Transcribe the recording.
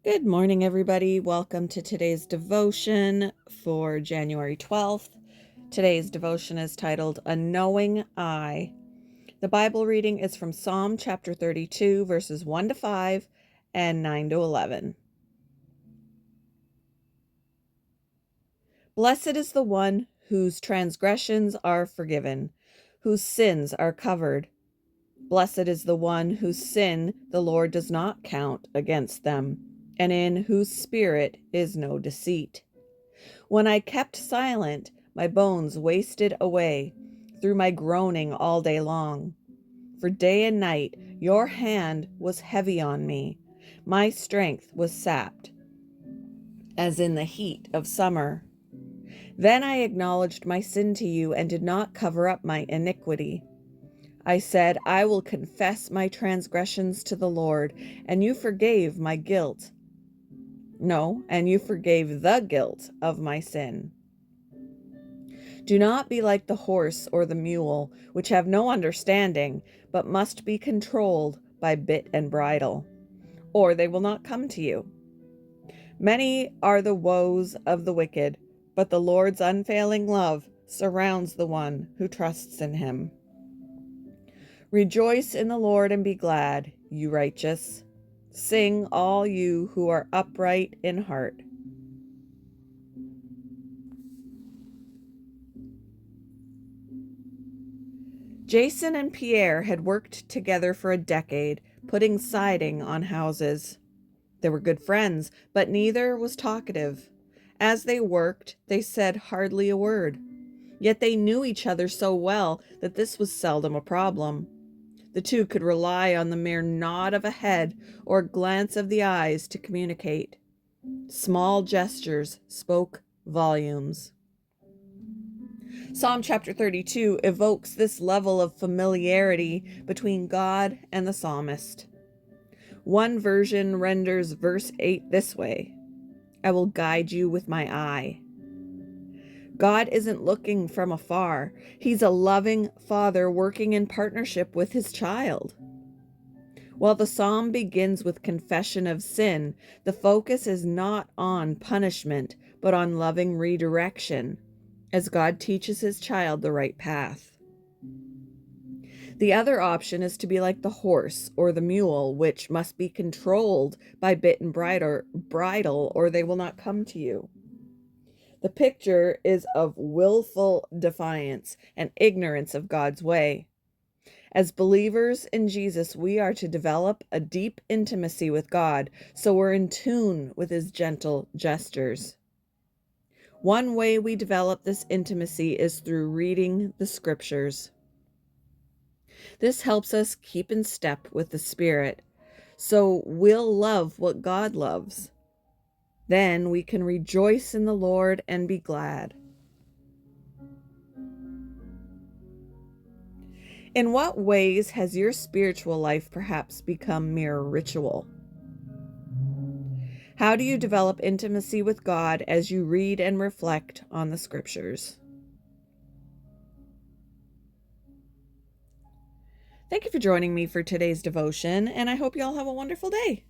Good morning, everybody. Welcome to today's devotion for January 12th. Today's devotion is titled A Knowing Eye. The Bible reading is from Psalm chapter 32, verses 1 to 5 and 9 to 11. Blessed is the one whose transgressions are forgiven, whose sins are covered. Blessed is the one whose sin the Lord does not count against them, and in whose spirit is no deceit. When I kept silent, my bones wasted away through my groaning all day long. For day and night your hand was heavy on me. My strength was sapped, as in the heat of summer. Then I acknowledged my sin to you and did not cover up my iniquity. I said, I will confess my transgressions to the Lord, and you forgave my guilt. No, and you forgave the guilt of my sin. Do not be like the horse or the mule, which have no understanding, but must be controlled by bit and bridle, or they will not come to you. Many are the woes of the wicked, but the Lord's unfailing love surrounds the one who trusts in him. Rejoice in the Lord and be glad, you righteous. Sing, all you who are upright in heart. Jason and Pierre had worked together for a decade, putting siding on houses. They were good friends, but neither was talkative. As they worked, they said hardly a word. Yet they knew each other so well that this was seldom a problem. The two could rely on the mere nod of a head or glance of the eyes to communicate. Small gestures spoke volumes. Psalm chapter 32 evokes this level of familiarity between God and the psalmist. One version renders verse 8 this way: I will guide you with my eye. God isn't looking from afar. He's a loving father working in partnership with his child. While the psalm begins with confession of sin, the focus is not on punishment, but on loving redirection, as God teaches his child the right path. The other option is to be like the horse or the mule, which must be controlled by bit and bridle, or they will not come to you. The picture is of willful defiance and ignorance of God's way. As believers in Jesus, we are to develop a deep intimacy with God, so we're in tune with his gentle gestures. One way we develop this intimacy is through reading the scriptures. This helps us keep in step with the Spirit, so we'll love what God loves. Then we can rejoice in the Lord and be glad. In what ways has your spiritual life perhaps become mere ritual? How do you develop intimacy with God as you read and reflect on the scriptures? Thank you for joining me for today's devotion, and I hope you all have a wonderful day.